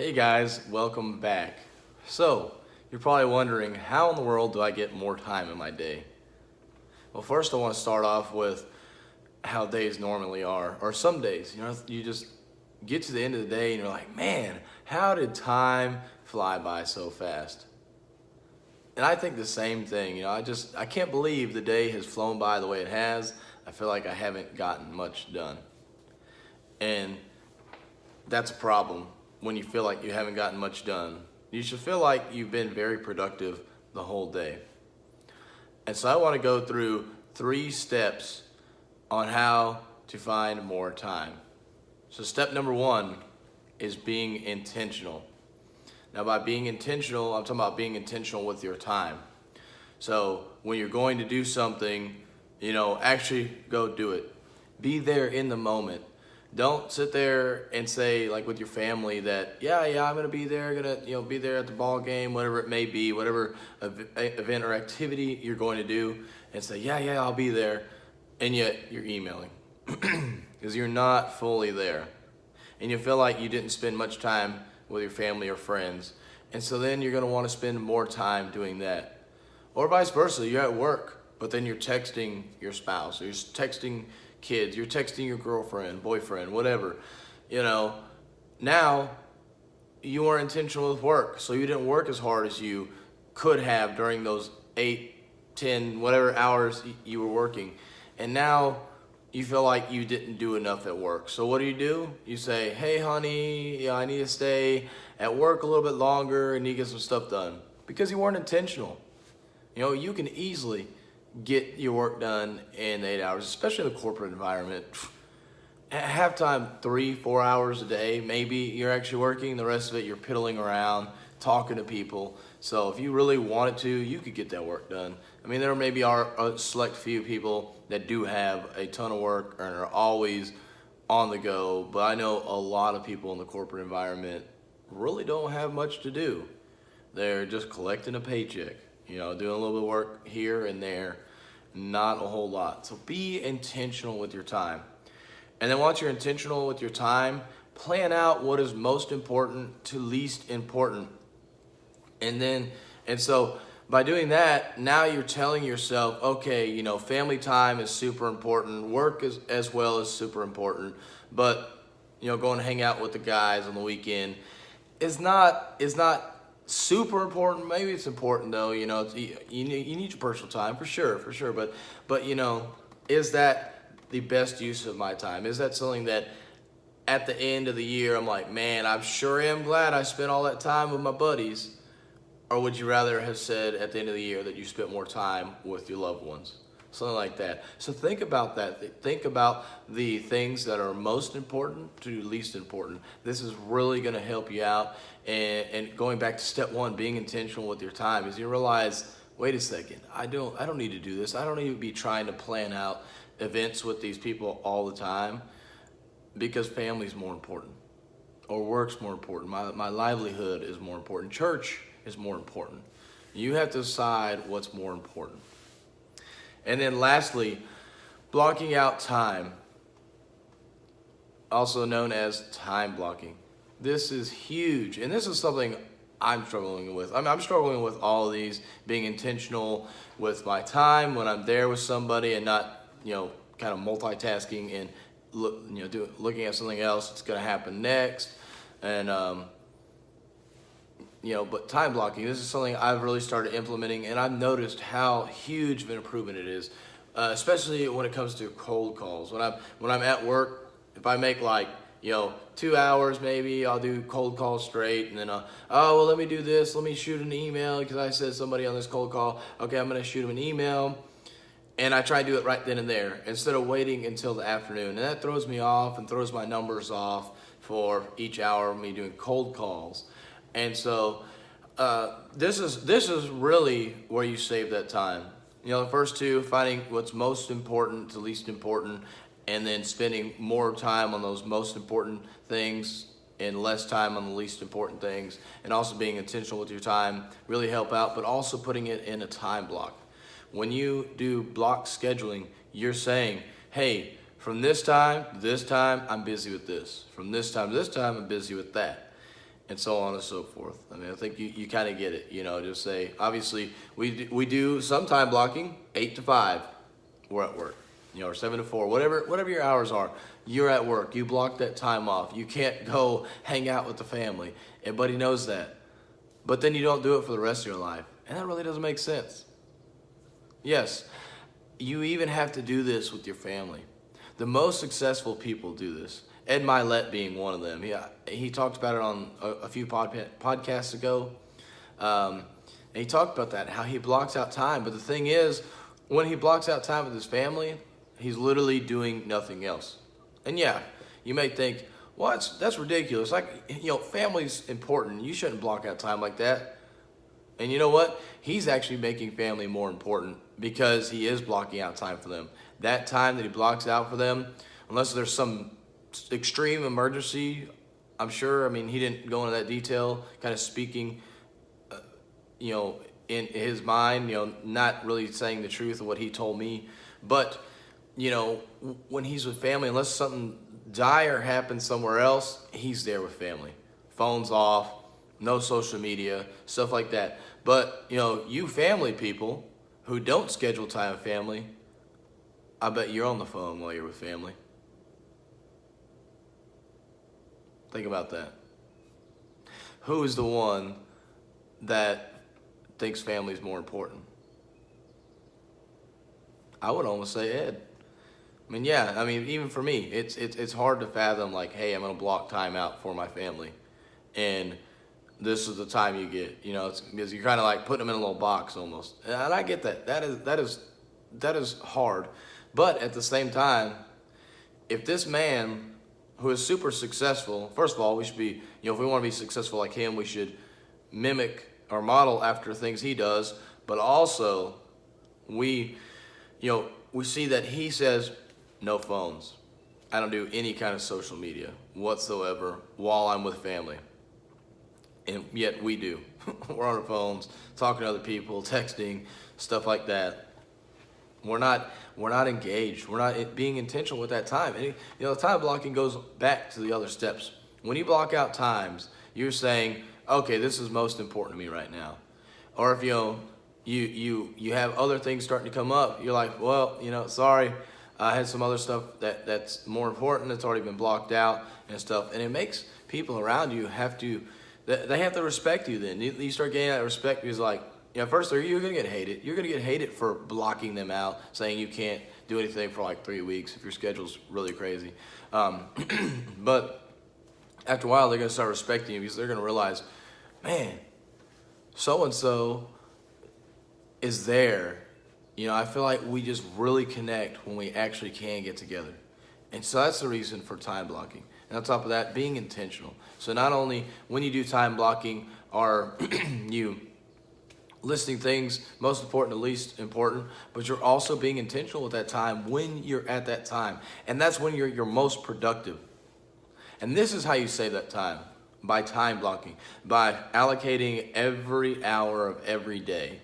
Hey guys, welcome back. So, you're probably wondering, how in the world do I get more time in my day? Well, first I want to start off with how days normally are, or some days, you just get to the end of the day and you're like, man, how did time fly by so fast? And I think the same thing, I can't believe the day has flown by the way it has. I feel like I haven't gotten much done. And that's a problem when you feel like you haven't gotten much done. You should feel like you've been very productive the whole day. And so I want to go through 3 steps on how to find more time. So step number 1 is being intentional. Now by being intentional, I'm talking about being intentional with your time. So when you're going to do something, actually go do it. Be there in the moment. Don't sit there and say, like with your family, that yeah, I'm gonna be there, be there at the ball game, whatever it may be, whatever event or activity you're going to do, and say yeah, I'll be there, and yet you're emailing because you're not fully there, and you feel like you didn't spend much time with your family or friends, and so then you're gonna want to spend more time doing that, or vice versa. You're at work, but then you're texting your spouse, or you're texting kids, you're texting your girlfriend, boyfriend, whatever, now you are intentional with work, so you didn't work as hard as you could have during those 8, 10, whatever hours you were working, and now you feel like you didn't do enough at work. So what do? You say, hey honey, I need to stay at work a little bit longer and need to get some stuff done, because you weren't intentional. You can easily get your work done in 8 hours, especially in the corporate environment. At halftime, 3-4 hours a day, maybe you're actually working. The rest of it, you're piddling around, talking to people. So if you really wanted to, you could get that work done. I mean, there maybe are a select few people that do have a ton of work and are always on the go, but I know a lot of people in the corporate environment really don't have much to do. They're just collecting a paycheck. Doing a little bit of work here and there, not a whole lot. So be intentional with your time. And then once you're intentional with your time, plan out what is most important to least important. And so by doing that, now you're telling yourself, okay, family time is super important, work is as well as super important, but going to hang out with the guys on the weekend is not super important. Maybe it's important though. You need your personal time for sure. But is that the best use of my time? Is that something that at the end of the year I'm like, man, I sure am glad I spent all that time with my buddies? Or would you rather have said at the end of the year that you spent more time with your loved ones? Something like that. So think about that. Think about the things that are most important to least important. This is really going to help you out. And going back to step 1, being intentional with your time, is you realize, wait a second, I don't need to do this. I don't need to be trying to plan out events with these people all the time, because family's more important, or work's more important. My livelihood is more important. Church is more important. You have to decide what's more important. And then lastly, blocking out time, also known as time blocking. This is huge, and this is something I'm struggling with. I'm struggling with all of these, being intentional with my time when I'm there with somebody, and not, kind of multitasking and looking at something else that's going to happen next. And but time blocking, this is something I've really started implementing, and I've noticed how huge of an improvement it is, especially when it comes to cold calls. When I'm at work, if I make 2 hours maybe, I'll do cold calls straight, and then let me do this. Let me shoot an email because I said somebody on this cold call. Okay, I'm gonna shoot them an email, and I try to do it right then and there instead of waiting until the afternoon, and that throws me off and throws my numbers off for each hour of me doing cold calls. And so this is really where you save that time. The first 2, finding what's most important to least important, and then spending more time on those most important things and less time on the least important things, and also being intentional with your time really help out, but also putting it in a time block. When you do block scheduling, you're saying, hey, from this time to this time, I'm busy with this. From this time to this time, I'm busy with that. and so on and so forth. I mean, I think you kind of get it, just say, obviously, we do some time blocking, 8 to 5, we're at work, or 7 to 4, whatever your hours are, you're at work, you block that time off, you can't go hang out with the family, everybody knows that, but then you don't do it for the rest of your life, and that really doesn't make sense. Yes, you even have to do this with your family. The most successful people do this. Ed Milet being one of them. He talked about it on a few podcasts ago. And he talked about that, how he blocks out time. But the thing is, when he blocks out time with his family, he's literally doing nothing else. And yeah, you may think, well, that's ridiculous. Like, family's important. You shouldn't block out time like that. And you know what? He's actually making family more important because he is blocking out time for them. That time that he blocks out for them, unless there's some extreme emergency, I'm sure. I mean, he didn't go into that detail, kind of speaking, in his mind, not really saying the truth of what he told me. But, when he's with family, unless something dire happens somewhere else, he's there with family. Phone's off, no social media, stuff like that. But, you family people who don't schedule time with family, I bet you're on the phone while you're with family. Think about that. Who is the one that thinks family is more important? I would almost say Ed. I mean, even for me, it's hard to fathom, like, hey, I'm going to block time out for my family. And this is the time you get, it's because you're kind of like putting them in a little box almost. And I get that. That is hard. But at the same time, if this man who is super successful, first of all, we should be, if we want to be successful like him, we should mimic or model after things he does. But also, we see that he says, no phones. I don't do any kind of social media whatsoever while I'm with family. And yet we do. We're on our phones, talking to other people, texting, stuff like that. We're not engaged. We're not being intentional with that time. And, time blocking goes back to the other steps. When you block out times, you're saying, okay, this is most important to me right now. Or if you have other things starting to come up, you're like, well, sorry, I had some other stuff that's more important that's already been blocked out and stuff. And it makes people around you they have to respect you then. You start getting that respect because, like, first you're going to get hated. You're going to get hated for blocking them out, saying you can't do anything for like 3 weeks if your schedule's really crazy. But after a while, they're going to start respecting you because they're going to realize, man, so-and-so is there. I feel like we just really connect when we actually can get together. And so that's the reason for time blocking. And on top of that, being intentional. So not only when you do time blocking are you listing things most important to least important, but you're also being intentional with that time when you're at that time. And that's when you're most productive. And this is how you save that time, by time blocking, by allocating every hour of every day.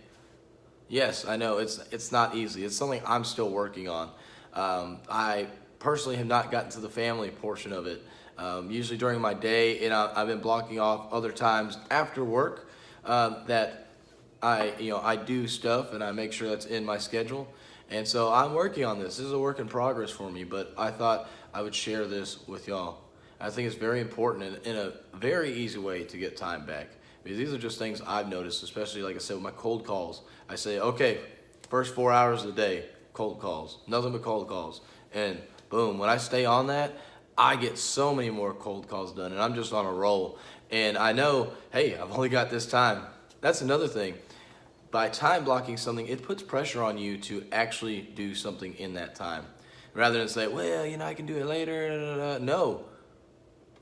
Yes, I know it's not easy. It's something I'm still working on. I personally have not gotten to the family portion of it. Usually during my day, and I've been blocking off other times after work that I do stuff and I make sure that's in my schedule. And so I'm working on this. This is a work in progress for me, but I thought I would share this with y'all. I think it's very important in a very easy way to get time back. Because these are just things I've noticed, especially, like I said, with my cold calls. I say, okay, first 4 hours of the day, cold calls, nothing but cold calls. And boom, when I stay on that, I get so many more cold calls done, and I'm just on a roll. And I know, hey, I've only got this time. That's another thing. By time blocking something, it puts pressure on you to actually do something in that time. Rather than say, well, I can do it later. No.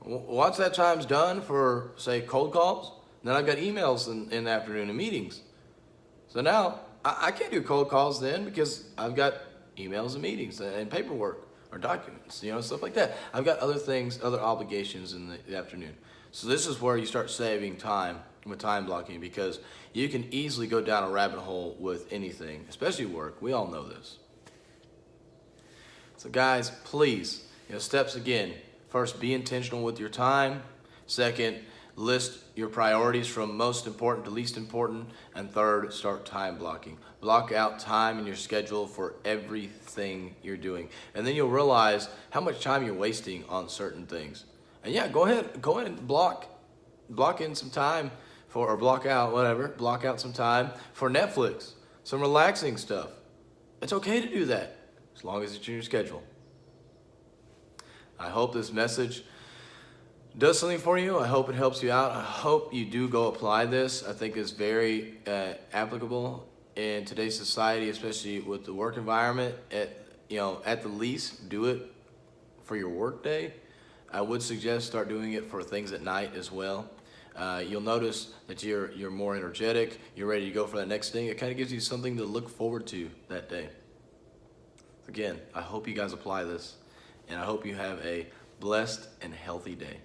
Once that time's done for, say, cold calls, then I've got emails in the afternoon and meetings. So now I can't do cold calls then because I've got emails and meetings and paperwork or documents, stuff like that. I've got other things, other obligations in the afternoon. So this is where you start saving time with time blocking, because you can easily go down a rabbit hole with anything, especially work. We all know this. So guys, please, steps again. First, be intentional with your time. Second, List your priorities from most important to least important. And third, start time blocking. Block out time in your schedule for everything you're doing. And then you'll realize how much time you're wasting on certain things. And yeah, go ahead and block in some time for, or block out some time for Netflix, some relaxing stuff. It's okay to do that as long as it's in your schedule. I hope this message does something for you. I hope it helps you out. I hope you do go apply this. I think it's very applicable in today's society, especially with the work environment. At the least, do it for your work day. I would suggest start doing it for things at night as well. You'll notice that you're more energetic. You're ready to go for that next thing. It kind of gives you something to look forward to that day. Again, I hope you guys apply this, and I hope you have a blessed and healthy day.